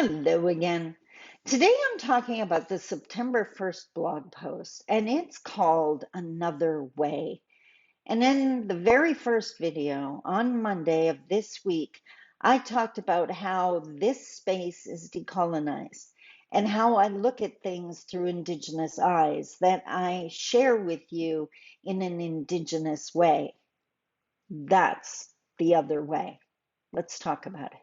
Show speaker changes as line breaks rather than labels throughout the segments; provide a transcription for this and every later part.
Hello again. Today I'm talking about the September 1st blog post, and it's called Another Way. And in the very first video on Monday of this week, I talked about how this space is decolonized and how I look at things through Indigenous eyes that I share with you in an Indigenous way. That's the other way. Let's talk about it.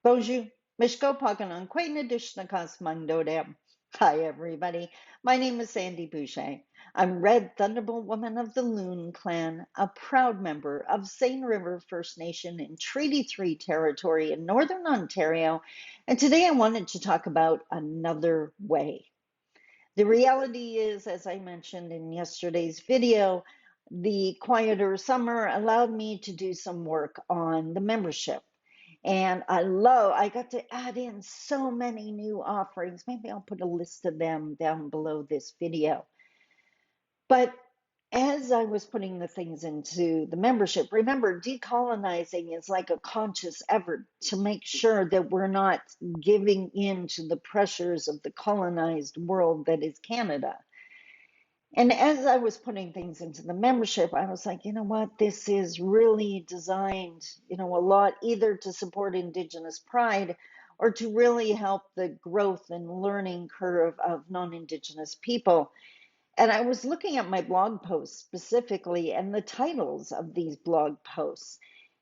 Bonjour, Mishko Paganon, Quainadishnakas Mandodam. Hi, everybody. My name is Sandi Boucher. I'm Red Thunderbolt Woman of the Loon Clan, a proud member of Seine River First Nation in Treaty 3 territory in Northern Ontario. And today I wanted to talk about another way. The reality is, as I mentioned in yesterday's video, the quieter summer allowed me to do some work on the membership. And I got to add in so many new offerings. Maybe I'll put a list of them down below this video. But as I was putting the things into the membership, remember, decolonizing is like a conscious effort to make sure that we're not giving in to the pressures of the colonized world that is Canada. And as I was putting things into the membership, I was like, you know what? This is really designed, a lot either to support Indigenous pride or to really help the growth and learning curve of non-Indigenous people. And I was looking at my blog posts specifically and the titles of these blog posts.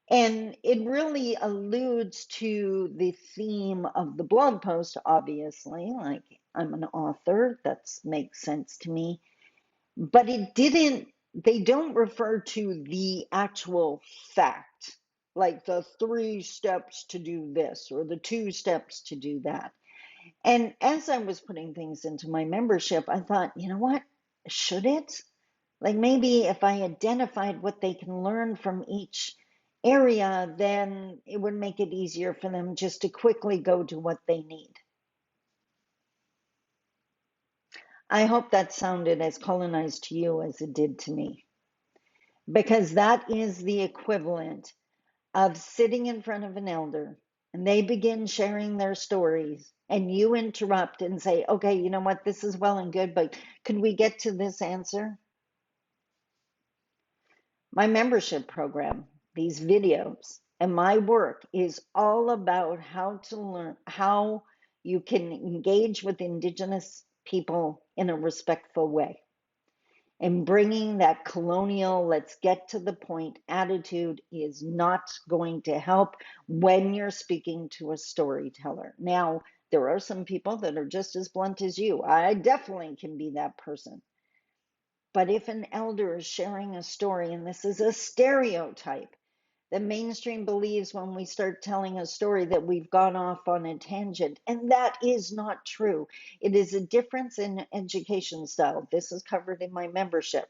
And it really alludes to the theme of the blog post, obviously. Like, I'm an author, that makes sense to me, but they don't refer to the actual fact, like the 3 steps to do this or the 2 steps to do that. And as I was putting things into my membership, I thought, you know what? Should it? Like, maybe if I identified what they can learn from each area, then it would make it easier for them just to quickly go to what they need. I hope that sounded as colonized to you as it did to me, because that is the equivalent of sitting in front of an elder and they begin sharing their stories and you interrupt and say, okay, you know what, this is well and good, but could we get to this answer? My membership program, these videos, and my work is all about how to learn how you can engage with Indigenous people in a respectful way. And bringing that colonial, let's get to the point attitude is not going to help when you're speaking to a storyteller. Now, there are some people that are just as blunt as you. I definitely can be that person. But if an elder is sharing a story, and this is a stereotype that mainstream believes when we start telling a story that we've gone off on a tangent, and that is not true. It is a difference in education style. This is covered in my membership.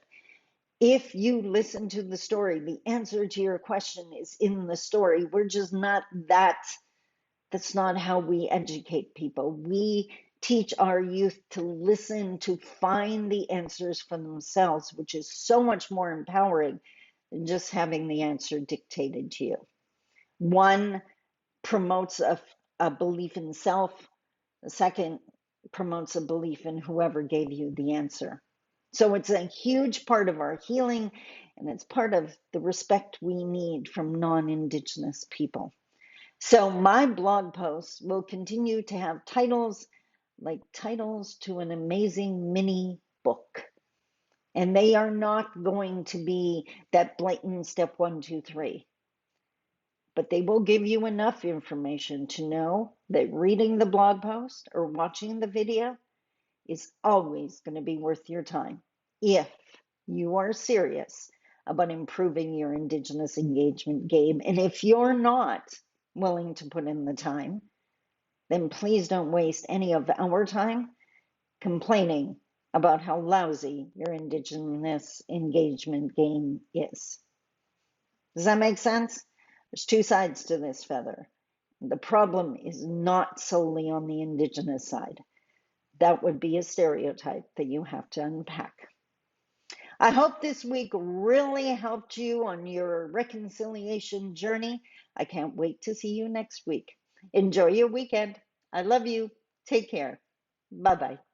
If you listen to the story, the answer to your question is in the story. We're just not that. That's not how we educate people. We teach our youth to listen, to find the answers for themselves, which is so much more empowering than just having the answer dictated to you. One promotes a belief in self. The second promotes a belief in whoever gave you the answer. So it's a huge part of our healing, and it's part of the respect we need from non-Indigenous people. So my blog posts will continue to have titles like titles to an amazing mini book. And they are not going to be that blatant step 1, 2, 3. But they will give you enough information to know that reading the blog post or watching the video is always going to be worth your time if you are serious about improving your Indigenous engagement game. And if you're not, willing to put in the time, then please don't waste any of our time complaining about how lousy your Indigenous engagement game is. Does that make sense? There's two sides to this feather. The problem is not solely on the Indigenous side. That would be a stereotype that you have to unpack. I hope this week really helped you on your reconciliation journey. I can't wait to see you next week. Enjoy your weekend. I love you. Take care. Bye bye.